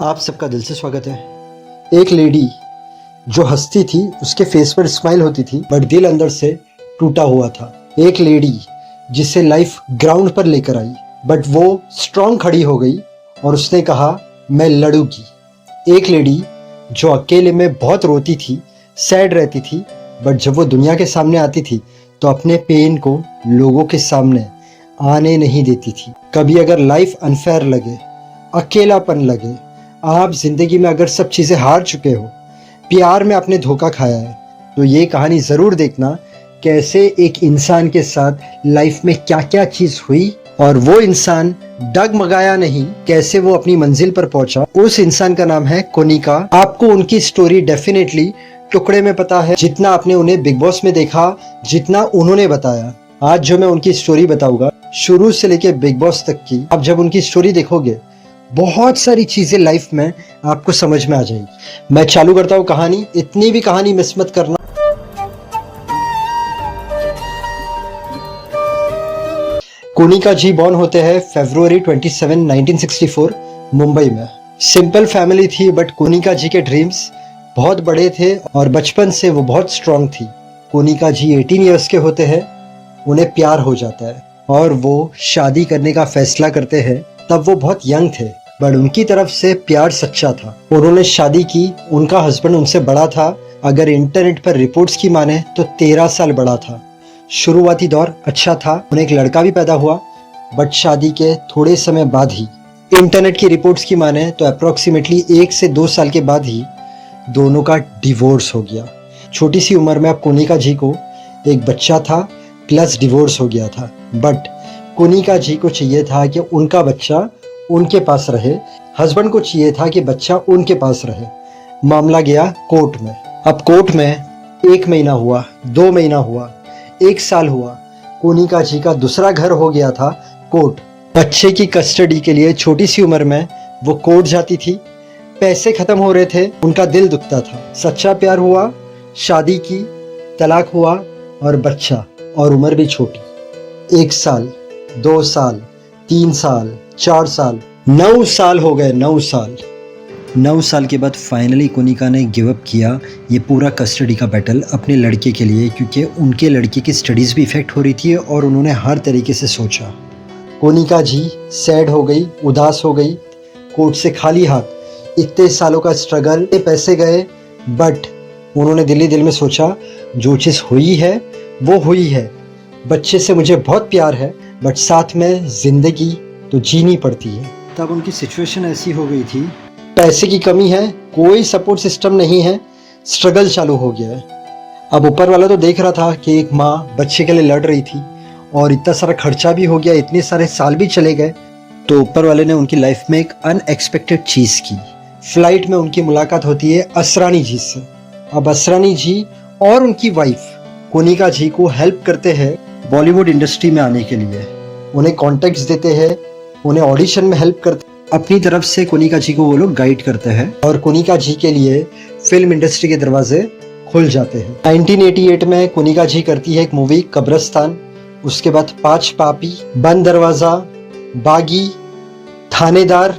आप सबका दिल से स्वागत है। एक लेडी जो हंसती थी, उसके फेस पर स्माइल होती थी, बट दिल अंदर से टूटा हुआ था। एक लेडी जिसे लाइफ ग्राउंड पर लेकर आई, बट वो स्ट्रांग खड़ी हो गई और उसने कहा मैं लड़ूंगी। एक लेडी जो अकेले में बहुत रोती थी, सैड रहती थी, बट जब वो दुनिया के सामने आती थी तो अपने पेन को लोगों के सामने आने नहीं देती थी। कभी अगर लाइफ अनफेयर लगे, अकेलापन लगे, आप जिंदगी में अगर सब चीज़ें हार चुके हो, प्यार में आपने धोखा खाया है, तो ये कहानी ज़रूर देखना कैसे एक इंसान के साथ लाइफ में क्या क्या चीज़ हुई और वो इंसान डगमगाया नहीं, कैसे वो अपनी मंजिल पर पहुंचा। उस इंसान का नाम है कोनिका। आपको उनकी स्टोरी डेफिनेटली टुकड़े में पता है, जितना आपने उन्हें बिग बॉस में देखा, जितना उन्होंने बताया। आज जो मैं उनकी स्टोरी बताऊंगा, शुरू से लेके बिग बॉस तक की, आप जब उनकी स्टोरी देखोगे बहुत सारी चीजें लाइफ में आपको समझ में आ जाएगी। मैं चालू करता हूँ कहानी। इतनी भी कहानी मिस मत करना। कोनिका जी बॉर्न होते हैं फरवरी 27, 1964 मुंबई में। सिंपल फैमिली थी, बट कोनिका जी के ड्रीम्स बहुत बड़े थे और बचपन से वो बहुत स्ट्रांग थी। कोनिका जी 18 इयर्स के होते हैं, उन्हें प्यार हो जाता है और वो शादी करने का फैसला करते हैं। तब वो बहुत यंग थे, बट उनकी तरफ से प्यार सच्चा था। उन्होंने शादी की, उनका हस्बैंड उनसे बड़ा था, अगर इंटरनेट पर रिपोर्ट्स की माने तो 13 साल बड़ा था। शुरुआती दौर अच्छा था, उन्हें एक लड़का भी पैदा हुआ, बट शादी के थोड़े समय बाद ही, इंटरनेट की रिपोर्ट्स की माने तो अप्रोक्सीमेटली 1 से 2 साल के बाद ही दोनों का डिवोर्स हो गया। छोटी सी उम्र में अब कोनिका जी को एक बच्चा था, प्लस डिवोर्स हो गया था। बट कोनिका जी को चाहिए था कि उनका बच्चा उनके पास रहे, हस्बैंड को चाहिए था कि बच्चा उनके पास रहे। मामला गया कोर्ट में। अब कोर्ट में 1 महीना हुआ, 2 महीना हुआ, 1 साल हुआ। कोनिका जी का दूसरा घर हो गया था कोर्ट। बच्चे की कस्टडी के लिए छोटी सी उम्र में वो कोर्ट जाती थी। पैसे खत्म हो रहे थे, उनका दिल दुखता था। सच्चा प्यार हुआ, शादी की, तलाक हुआ और बच्चा, और उम्र भी छोटी। 1 साल, 2 साल, 3 साल, 4 साल, 9 साल हो गए। 9 साल। 9 साल के बाद फाइनली कोनिका ने गिव अप किया ये पूरा कस्टडी का बैटल अपने लड़के के लिए, क्योंकि उनके लड़के की स्टडीज़ भी इफेक्ट हो रही थी और उन्होंने हर तरीके से सोचा। कोनिका जी सैड हो गई, उदास हो गई, कोर्ट से खाली हाथ। इतने सालों का स्ट्रगल, पैसे गए, बट उन्होंने दिल ही दिल में सोचा जो चीज़ हुई है वो हुई है। बच्चे से मुझे बहुत प्यार है, बट साथ में ज़िंदगी तो जीनी पड़ती है। तब उनकी सिचुएशन ऐसी हो गई थी, पैसे की कमी है, कोई सपोर्ट सिस्टम नहीं है, स्ट्रगल चालू हो गया है। अब ऊपर वाला तो देख रहा था कि एक माँ बच्चे के लिए लड़ रही थी और इतना सारा खर्चा भी हो गया, इतने सारे साल भी चले गए। तो ऊपर वाले ने उनकी लाइफ में एक अनएक्सपेक्टेड चीज़ की। फ्लाइट में उनकी मुलाकात होती है असरानी जी से। अब असरानी जी और उनकी वाइफ कोनिका जी को हेल्प करते हैं बॉलीवुड इंडस्ट्री में आने के लिए। उन्हें कॉन्टेक्ट्स देते हैं, उन्हें ऑडिशन में हेल्प करते हैं। अपनी तरफ से कोनिका जी को वो लोग गाइड करते हैं और कोनिका जी के लिए फिल्म इंडस्ट्री के दरवाजे खुल जाते हैं। 1988 में कोनिका जी करती है एक मूवी कब्रिस्तान। उसके बाद 5 पापी, बंद दरवाजा, बागी, थानेदार,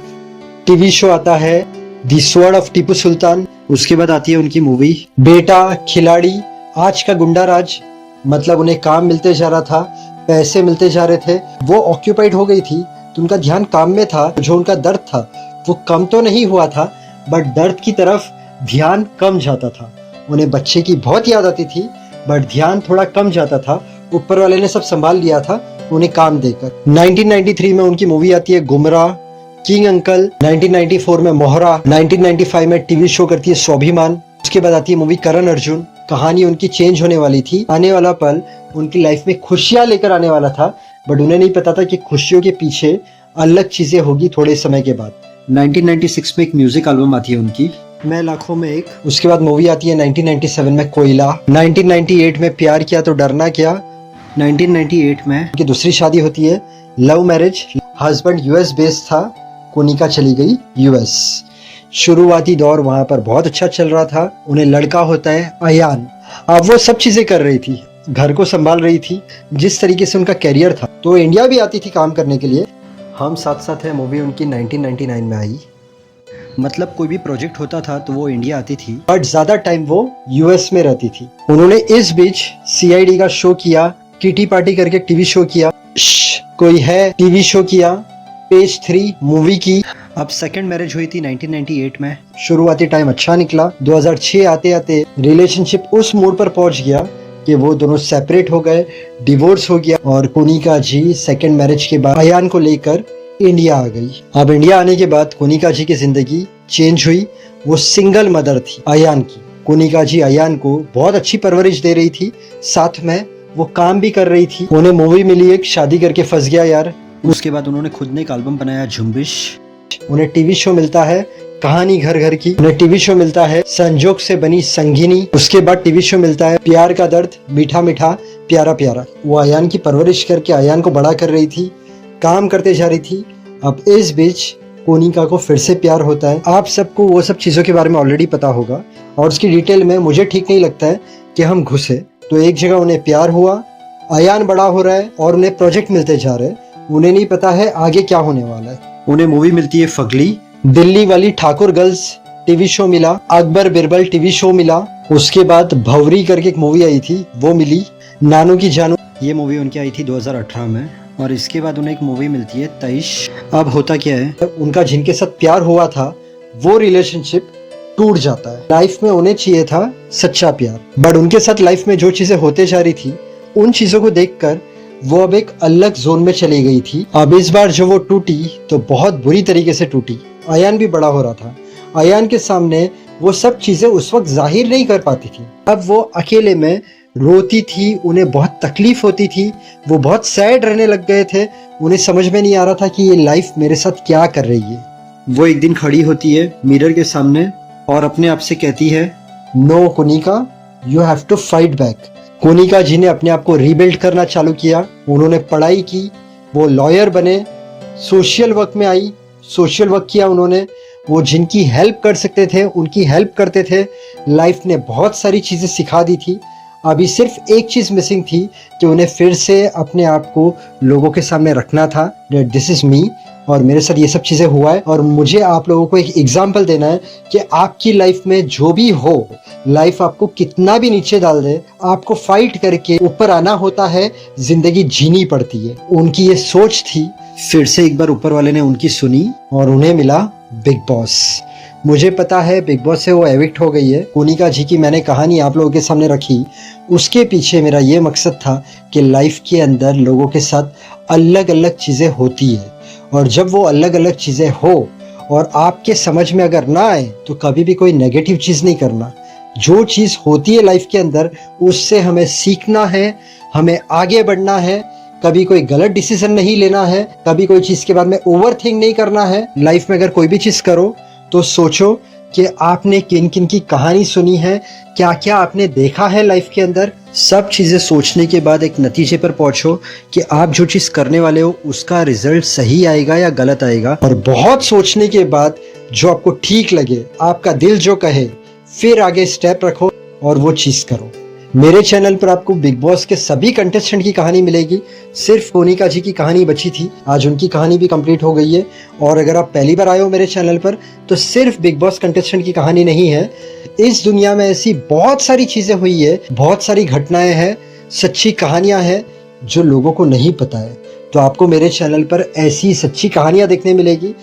टीवी शो आता है दी स्वॉर्ड ऑफ टीपू सुल्तान। उसके बाद आती है उनकी मूवी बेटा, खिलाड़ी, आज का गुंडा राज। मतलब उन्हें काम मिलते जा रहा था, पैसे मिलते जा रहे थे, वो ऑक्यूपाइड हो गई थी, तो उनका ध्यान काम में था। जो उनका दर्द था वो कम तो नहीं हुआ था, बट दर्द की तरफ ध्यान कम जाता था। उन्हें बच्चे की बहुत याद आती थी, बट ध्यान थोड़ा कम जाता था। ऊपर वाले ने सब संभाल लिया था उन्हें काम देकर। 1993 में उनकी मूवी आती है गुमराह, किंग अंकल। 1994 में मोहरा। 1995 में टीवी शो करती है स्वाभिमान। उसके बाद आती है मूवी करण अर्जुन। कहानी उनकी चेंज होने वाली थी। आने वाला पल उनकी लाइफ में खुशियां लेकर आने वाला था, बट उन्हें नहीं पता था कि खुशियों के पीछे अलग चीजें होगी थोड़े समय के बाद। 1996 में एक म्यूजिक एल्बम आती है उनकी, मैं लाखों में एक। उसके बाद मूवी आती है 1997 में कोयला। 1998 में प्यार किया तो डरना क्या। 1998 में उनकी दूसरी शादी होती है, love marriage. Husband US based था, कोनिका चली गई यूएस। शुरुआती दौर वहां पर बहुत अच्छा चल रहा था। उन्हें लड़का होता है अयान। अब वो सब चीजें कर रही थी, घर को संभाल रही थी, जिस तरीके से उनका कैरियर था। तो इंडिया भी आती थी काम करने के लिए। हम साथ साथ है मूवी उनकी 1999 में आई। मतलब कोई भी प्रोजेक्ट होता था तो वो इंडिया आती थी, बट ज्यादा टाइम वो यूएस में रहती थी। उन्होंने इस बीच सीआईडी का शो किया, किटी पार्टी करके टीवी शो किया, कोई है टीवी शो किया, पेज 3 मूवी की। अब सेकंड मैरिज हुई थी 1998 में। शुरुआती टाइम अच्छा निकला। 2006 आते आते रिलेशनशिप उस मोड पर पहुंच गया कि वो दोनों सेपरेट हो गए, डिवोर्स हो गया और कोनिका जी सेकंड मैरिज के बाद अयान को लेकर इंडिया आ गई। अब इंडिया आने के बाद कोनिका जी की जिंदगी चेंज हुई। वो सिंगल मदर थी अयान की। कोनिका जी अयान को बहुत अच्छी परवरिश दे रही थी, साथ में वो काम भी कर रही थी। उन्हें मूवी मिली एक शादी करके फंस गया यार। उसके बाद उन्होंने खुद ने एक एल्बम बनाया झुम्बिश। उन्हें टीवी शो मिलता है कहानी घर घर की। उन्हें टीवी शो मिलता है संजोग से बनी संगिनी। उसके बाद टीवी शो मिलता है प्यार का दर्द मीठा मीठा प्यारा प्यारा। वो अयान की परवरिश करके अयान को बड़ा कर रही थी, काम करते जा रही थी। अब इस बीच कोनिका को फिर से प्यार होता है। आप सबको वो सब चीजों के बारे में ऑलरेडी पता होगा और उसकी डिटेल में मुझे ठीक नहीं लगता है कि हम घुसे। तो एक जगह उन्हें प्यार हुआ, अयान बड़ा हो रहा है और उन्हें प्रोजेक्ट मिलते जा रहे हैं। उन्हें नहीं पता है आगे क्या होने वाला है। उन्हें मूवी मिलती है फगली, दिल्ली वाली ठाकुर गर्ल्स टीवी शो मिला, अकबर बिरबल टीवी शो मिला। उसके बाद भवरी करके एक मूवी आई थी वो मिली, नानू की जानू, ये मूवी उनकी आई थी 2018 में। और इसके बाद उन्हें एक मूवी मिलती है तैश। अब होता क्या है, उनका जिनके साथ प्यार हुआ था वो रिलेशनशिप टूट जाता है। लाइफ में उन्हें चाहिए था सच्चा प्यार, बट उनके साथ लाइफ में जो चीजें होते जा रही थी उन चीजों को देखकर वो अब एक अलग जोन में चली गई थी। अब इस बार जो वो टूटी तो बहुत बुरी तरीके से टूटी। अयान भी बड़ा हो रहा था। अयान के सामने वो सब चीजें उस वक्त जाहिर नहीं कर पाती थी। अब वो अकेले में रोती थी, उन्हें बहुत तकलीफ होती थी, वो बहुत सैड रहने लग गए थे। उन्हें समझ में नहीं आ रहा था कि ये लाइफ मेरे साथ क्या कर रही है। वो एक दिन खड़ी होती है मिरर के सामने और अपने आप से कहती है, no Konika, you have to fight back. Konika ji ने अपने आप को रीबिल्ड करना चालू किया। उन्होंने पढ़ाई की, वो लॉयर बने, सोशल वर्क में आई, सोशल वर्क किया उन्होंने। वो जिनकी हेल्प कर सकते थे उनकी हेल्प करते थे। लाइफ ने बहुत सारी चीज़ें सिखा दी थी। अभी सिर्फ एक चीज़ मिसिंग थी कि उन्हें फिर से अपने आप को लोगों के सामने रखना था, दिस इज़ मी और मेरे साथ ये सब चीज़ें हुआ है। और मुझे आप लोगों को एक एग्जाम्पल देना है कि आपकी लाइफ में जो भी हो, लाइफ आपको कितना भी नीचे डाल दे, आपको फाइट करके ऊपर आना होता है, जिंदगी जीनी पड़ती है। उनकी ये सोच थी। फिर से एक बार ऊपर वाले ने उनकी सुनी और उन्हें मिला बिग बॉस। मुझे पता है बिग बॉस से वो एविक्ट हो गई है। कोनिका जी की मैंने कहानी आप लोगों के सामने रखी, उसके पीछे मेरा ये मकसद था कि लाइफ के अंदर लोगों के साथ अलग अलग चीज़ें होती है और जब वो अलग अलग चीज़ें हो और आपके समझ में अगर ना आए तो कभी भी कोई नेगेटिव चीज़ नहीं करना। जो चीज़ होती है लाइफ के अंदर उससे हमें सीखना है, हमें आगे बढ़ना है। कभी कोई गलत डिसीजन नहीं लेना है, कभी कोई चीज़ के बाद में ओवर थिंक नहीं करना है। लाइफ में अगर कोई भी चीज़ करो तो सोचो कि आपने किन किन की कहानी सुनी है, क्या क्या आपने देखा है लाइफ के अंदर। सब चीज़ें सोचने के बाद एक नतीजे पर पहुंचो कि आप जो चीज़ करने वाले हो उसका रिजल्ट सही आएगा या गलत आएगा। और बहुत सोचने के बाद जो आपको ठीक लगे, आपका दिल जो कहे, फिर आगे स्टेप रखो और वो चीज़ करो। मेरे चैनल पर आपको बिग बॉस के सभी कंटेस्टेंट की कहानी मिलेगी। सिर्फ कोनिका जी की कहानी बची थी, आज उनकी कहानी भी कंप्लीट हो गई है। और अगर आप पहली बार आए हो मेरे चैनल पर तो सिर्फ बिग बॉस कंटेस्टेंट की कहानी नहीं है, इस दुनिया में ऐसी बहुत सारी चीज़ें हुई है, बहुत सारी घटनाएं हैं, सच्ची कहानियां हैं जो लोगों को नहीं पता है। तो आपको मेरे चैनल पर ऐसी सच्ची कहानियां देखने मिलेगी,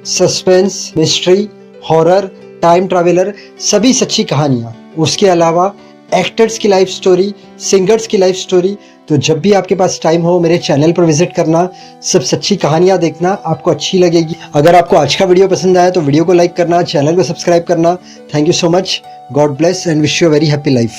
suspense, mystery, horror, time traveller, सभी सच्ची कहानियां। उसके अलावा एक्टर्स की लाइफ स्टोरी, सिंगर्स की लाइफ स्टोरी। तो जब भी आपके पास टाइम हो मेरे चैनल पर विजिट करना, सब सच्ची कहानियां देखना, आपको अच्छी लगेगी। अगर आपको आज का वीडियो पसंद आया तो वीडियो को लाइक करना, चैनल को सब्सक्राइब करना। Thank you so much, God bless and wish you a very happy life.